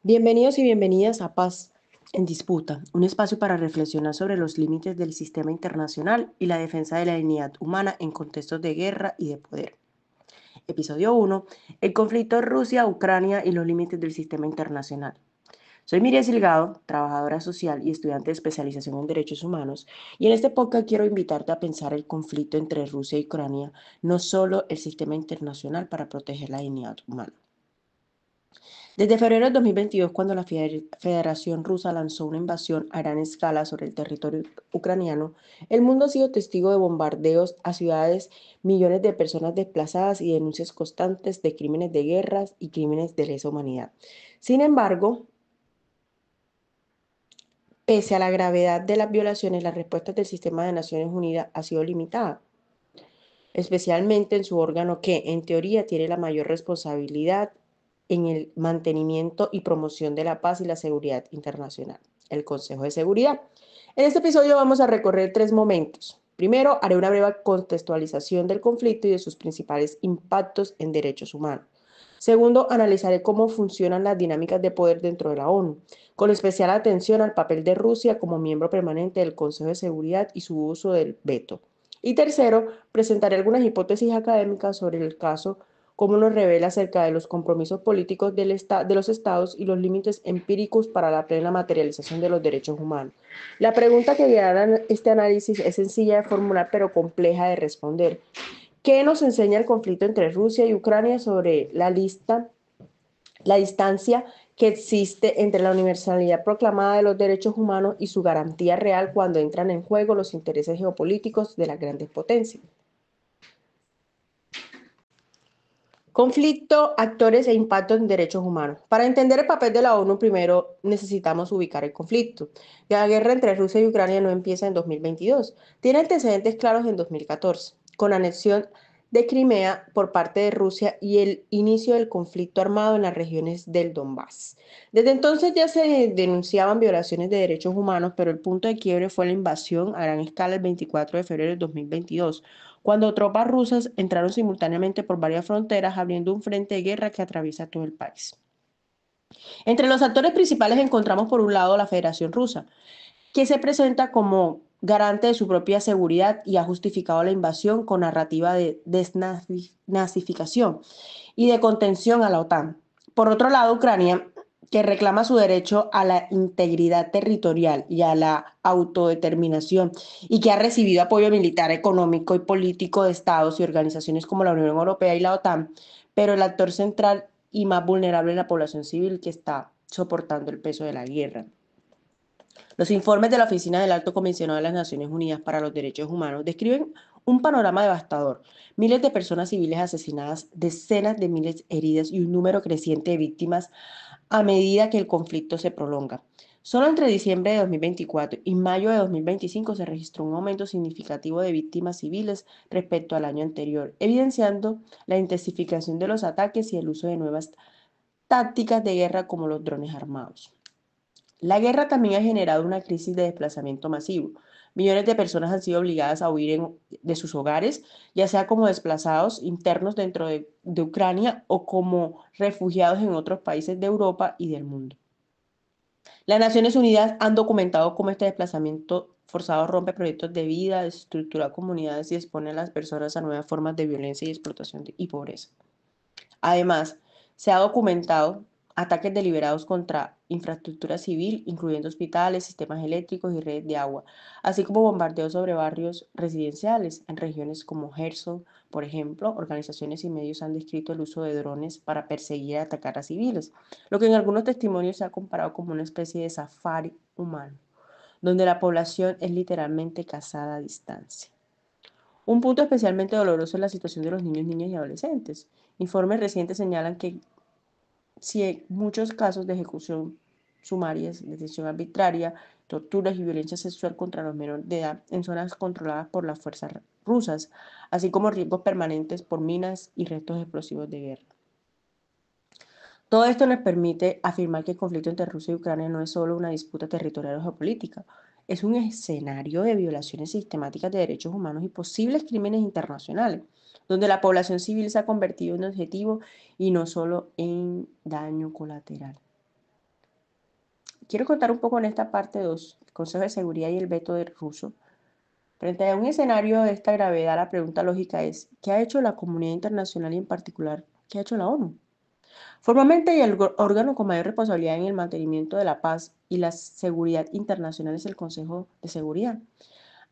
Bienvenidos y bienvenidas a Paz en Disputa, un espacio para reflexionar sobre los límites del sistema internacional y la defensa de la dignidad humana en contextos de guerra y de poder. Episodio 1. El conflicto Rusia-Ucrania y los límites del sistema internacional. Soy Miriam Silgado, trabajadora social y estudiante de especialización en derechos humanos, y en este podcast quiero invitarte a pensar el conflicto entre Rusia y Ucrania, no solo el sistema internacional para proteger la dignidad humana. Desde febrero de 2022, cuando la Federación Rusa lanzó una invasión a gran escala sobre el territorio ucraniano, el mundo ha sido testigo de bombardeos a ciudades, millones de personas desplazadas y denuncias constantes de crímenes de guerra y crímenes de lesa humanidad. Sin embargo, pese a la gravedad de las violaciones, la respuesta del sistema de Naciones Unidas ha sido limitada, especialmente en su órgano que, en teoría, tiene la mayor responsabilidad en el mantenimiento y promoción de la paz y la seguridad internacional, el Consejo de Seguridad. En este episodio vamos a recorrer tres momentos. Primero, haré una breve contextualización del conflicto y de sus principales impactos en derechos humanos. Segundo, analizaré cómo funcionan las dinámicas de poder dentro de la ONU, con especial atención al papel de Rusia como miembro permanente del Consejo de Seguridad y su uso del veto. Y tercero, presentaré algunas hipótesis académicas sobre el caso, cómo nos revela acerca de los compromisos políticos de los estados y los límites empíricos para la plena materialización de los derechos humanos. La pregunta que guiará este análisis es sencilla de formular pero compleja de responder. ¿Qué nos enseña el conflicto entre Rusia y Ucrania sobre la distancia que existe entre la universalidad proclamada de los derechos humanos y su garantía real cuando entran en juego los intereses geopolíticos de las grandes potencias? Conflicto, actores e impactos en derechos humanos. Para entender el papel de la ONU, primero necesitamos ubicar el conflicto. La guerra entre Rusia y Ucrania no empieza en 2022. Tiene antecedentes claros en 2014, con la anexión de Crimea por parte de Rusia y el inicio del conflicto armado en las regiones del Donbass. Desde entonces ya se denunciaban violaciones de derechos humanos, pero el punto de quiebre fue la invasión a gran escala el 24 de febrero de 2022, cuando tropas rusas entraron simultáneamente por varias fronteras, abriendo un frente de guerra que atraviesa todo el país. Entre los actores principales encontramos por un lado la Federación Rusa, que se presenta como garante de su propia seguridad y ha justificado la invasión con narrativa de desnazificación y de contención a la OTAN. Por otro lado, Ucrania, que reclama su derecho a la integridad territorial y a la autodeterminación y que ha recibido apoyo militar, económico y político de estados y organizaciones como la Unión Europea y la OTAN, pero el actor central y más vulnerable es la población civil que está soportando el peso de la guerra. Los informes de la Oficina del Alto Comisionado de las Naciones Unidas para los Derechos Humanos describen un panorama devastador: miles de personas civiles asesinadas, decenas de miles heridas y un número creciente de víctimas a medida que el conflicto se prolonga. Solo entre diciembre de 2024 y mayo de 2025 se registró un aumento significativo de víctimas civiles respecto al año anterior, evidenciando la intensificación de los ataques y el uso de nuevas tácticas de guerra como los drones armados. La guerra también ha generado una crisis de desplazamiento masivo. Millones de personas han sido obligadas a huir de sus hogares, ya sea como desplazados internos dentro de Ucrania o como refugiados en otros países de Europa y del mundo. Las Naciones Unidas han documentado cómo este desplazamiento forzado rompe proyectos de vida, desestructura comunidades y expone a las personas a nuevas formas de violencia y explotación y pobreza. Además, se ha documentado ataques deliberados contra infraestructura civil, incluyendo hospitales, sistemas eléctricos y redes de agua, así como bombardeos sobre barrios residenciales en regiones como Gerson, por ejemplo. Organizaciones y medios han descrito el uso de drones para perseguir y atacar a civiles, lo que en algunos testimonios se ha comparado como una especie de safari humano, donde la población es literalmente cazada a distancia. Un punto especialmente doloroso es la situación de los niños, niñas y adolescentes. Informes recientes señalan que si en muchos casos de ejecución sumarias, detención arbitraria, torturas y violencia sexual contra los menores de edad en zonas controladas por las fuerzas rusas, así como riesgos permanentes por minas y restos explosivos de guerra. Todo esto nos permite afirmar que el conflicto entre Rusia y Ucrania no es solo una disputa territorial o geopolítica, es un escenario de violaciones sistemáticas de derechos humanos y posibles crímenes internacionales, donde la población civil se ha convertido en objetivo y no solo en daño colateral. quiero contar un poco en esta parte 2, el Consejo de Seguridad y el veto del ruso. Frente a un escenario de esta gravedad, la pregunta lógica es, ¿qué ha hecho la comunidad internacional y en particular, qué ha hecho la ONU? Formalmente, el órgano con mayor responsabilidad en el mantenimiento de la paz y la seguridad internacional es el Consejo de Seguridad.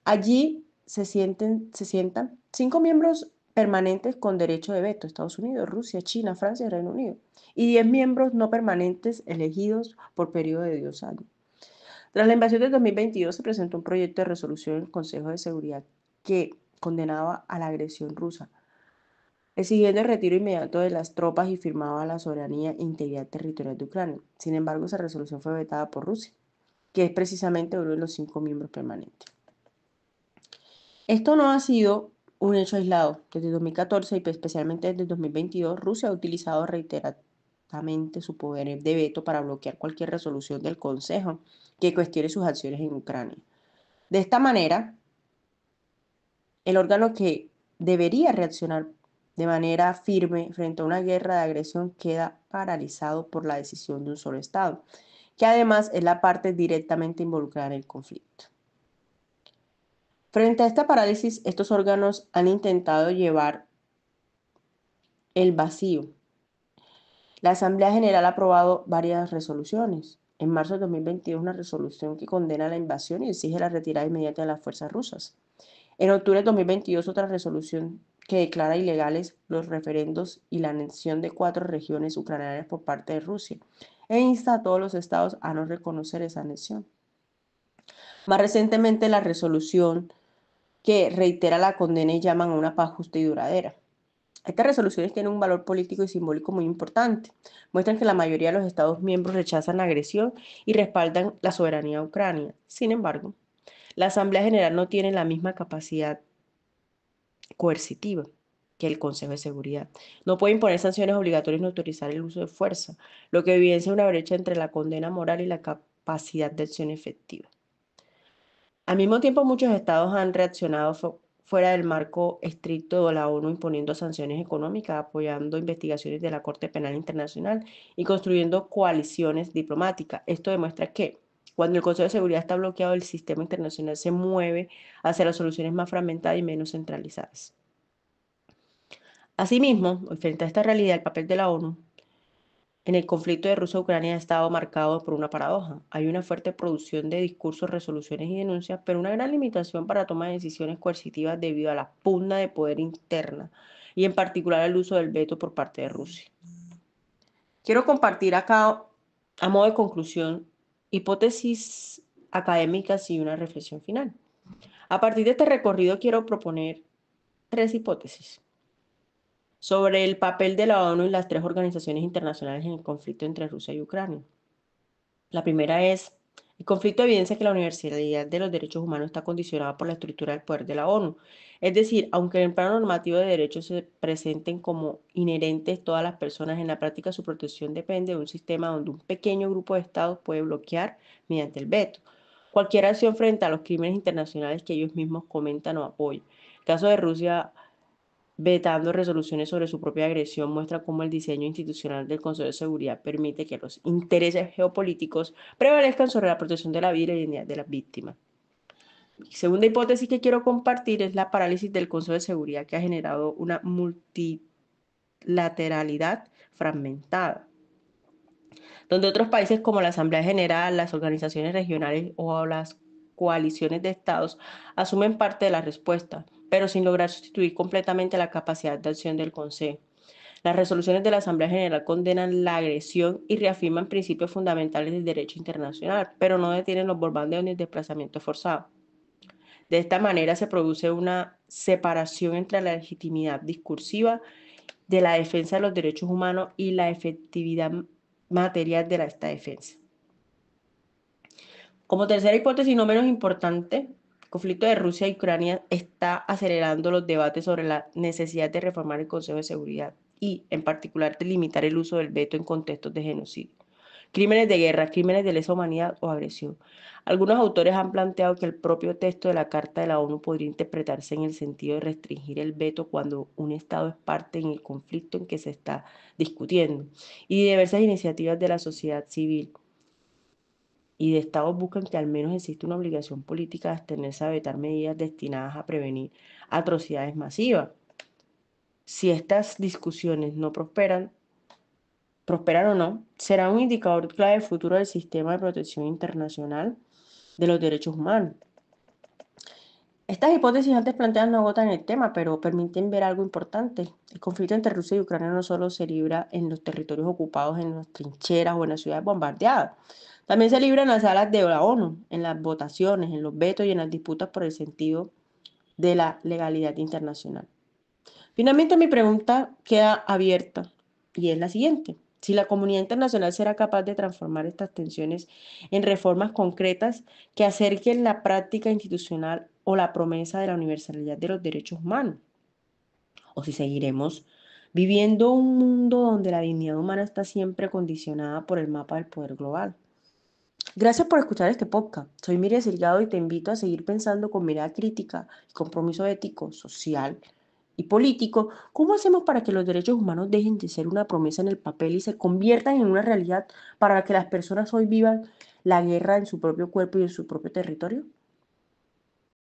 Allí se sientan 5 miembros permanentes con derecho de veto: Estados Unidos, Rusia, China, Francia y Reino Unido, y 10 miembros no permanentes elegidos por periodo de 2 años. Tras la invasión de 2022 se presentó un proyecto de resolución en el Consejo de Seguridad que condenaba a la agresión rusa, exigiendo el retiro inmediato de las tropas y firmaba la soberanía e integridad territorial de Ucrania. Sin embargo, esa resolución fue vetada por Rusia, que es precisamente uno de los 5 miembros permanentes. Esto no ha sido un hecho aislado. Desde 2014 y especialmente desde 2022, Rusia ha utilizado reiteradamente su poder de veto para bloquear cualquier resolución del Consejo que cuestione sus acciones en Ucrania. De esta manera, el órgano que debería reaccionar de manera firme frente a una guerra de agresión queda paralizado por la decisión de un solo Estado, que además es la parte directamente involucrada en el conflicto. Frente a esta parálisis, estos órganos han intentado llevar el vacío. La Asamblea General ha aprobado varias resoluciones. En marzo de 2022, una resolución que condena la invasión y exige la retirada inmediata de las fuerzas rusas. En octubre de 2022, otra resolución que declara ilegales los referendos y la anexión de 4 regiones ucranianas por parte de Rusia e insta a todos los estados a no reconocer esa anexión. Más recientemente, la resolución que reitera la condena y llaman a una paz justa y duradera. Estas resoluciones tienen un valor político y simbólico muy importante. Muestran que la mayoría de los Estados miembros rechazan la agresión y respaldan la soberanía de Ucrania. Sin embargo, la Asamblea General no tiene la misma capacidad coercitiva que el Consejo de Seguridad. No puede imponer sanciones obligatorias ni autorizar el uso de fuerza, lo que evidencia una brecha entre la condena moral y la capacidad de acción efectiva. Al mismo tiempo, muchos estados han reaccionado fuera del marco estricto de la ONU, imponiendo sanciones económicas, apoyando investigaciones de la Corte Penal Internacional y construyendo coaliciones diplomáticas. Esto demuestra que cuando el Consejo de Seguridad está bloqueado, el sistema internacional se mueve hacia las soluciones más fragmentadas y menos centralizadas. Asimismo, frente a esta realidad, el papel de la ONU en el conflicto de Rusia-Ucrania ha estado marcado por una paradoja. Hay una fuerte producción de discursos, resoluciones y denuncias, pero una gran limitación para tomar decisiones coercitivas debido a la pugna de poder interna y en particular al uso del veto por parte de Rusia. Quiero compartir acá, a modo de conclusión, hipótesis académicas y una reflexión final. A partir de este recorrido quiero proponer 3 hipótesis sobre el papel de la ONU y las 3 organizaciones internacionales en el conflicto entre Rusia y Ucrania. La primera es, el conflicto evidencia que la universalidad de los derechos humanos está condicionada por la estructura del poder de la ONU. Es decir, aunque en el plano normativo de derechos se presenten como inherentes todas las personas, en la práctica su protección depende de un sistema donde un pequeño grupo de estados puede bloquear mediante el veto cualquier acción frente a los crímenes internacionales que ellos mismos comentan o apoyan. El caso de Rusia vetando resoluciones sobre su propia agresión muestra cómo el diseño institucional del Consejo de Seguridad permite que los intereses geopolíticos prevalezcan sobre la protección de la vida y la dignidad de las víctimas. Segunda hipótesis que quiero compartir es la parálisis del Consejo de Seguridad, que ha generado una multilateralidad fragmentada, donde otros países como la Asamblea General, las organizaciones regionales o las coaliciones de estados asumen parte de la respuesta, pero sin lograr sustituir completamente la capacidad de acción del Consejo. Las resoluciones de la Asamblea General condenan la agresión y reafirman principios fundamentales del derecho internacional, pero no detienen los bombardeos ni el desplazamiento forzado. De esta manera se produce una separación entre la legitimidad discursiva de la defensa de los derechos humanos y la efectividad material de esta defensa. Como tercera hipótesis, no menos importante, el conflicto de Rusia y Ucrania está acelerando los debates sobre la necesidad de reformar el Consejo de Seguridad y, en particular, de limitar el uso del veto en contextos de genocidio, crímenes de guerra, crímenes de lesa humanidad o agresión. Algunos autores han planteado que el propio texto de la Carta de la ONU podría interpretarse en el sentido de restringir el veto cuando un Estado es parte en el conflicto en que se está discutiendo, y diversas iniciativas de la sociedad civil y de estados buscan que al menos existe una obligación política de abstenerse a vetar medidas destinadas a prevenir atrocidades masivas. Si estas discusiones no prosperan o no, será un indicador clave del futuro del sistema de protección internacional de los derechos humanos. Estas hipótesis antes planteadas no agotan el tema, pero permiten ver algo importante. El conflicto entre Rusia y Ucrania no solo se libra en los territorios ocupados, en las trincheras o en las ciudades bombardeadas. También se libra en las salas de la ONU, en las votaciones, en los vetos y en las disputas por el sentido de la legalidad internacional. Finalmente, mi pregunta queda abierta y es la siguiente. Si la comunidad internacional será capaz de transformar estas tensiones en reformas concretas que acerquen la práctica institucional o la promesa de la universalidad de los derechos humanos, o si seguiremos viviendo un mundo donde la dignidad humana está siempre condicionada por el mapa del poder global. Gracias por escuchar este podcast. Soy Miriam Silgado y te invito a seguir pensando con mirada crítica y compromiso ético, social y político. ¿Cómo hacemos para que los derechos humanos dejen de ser una promesa en el papel y se conviertan en una realidad para que las personas hoy vivan la guerra en su propio cuerpo y en su propio territorio?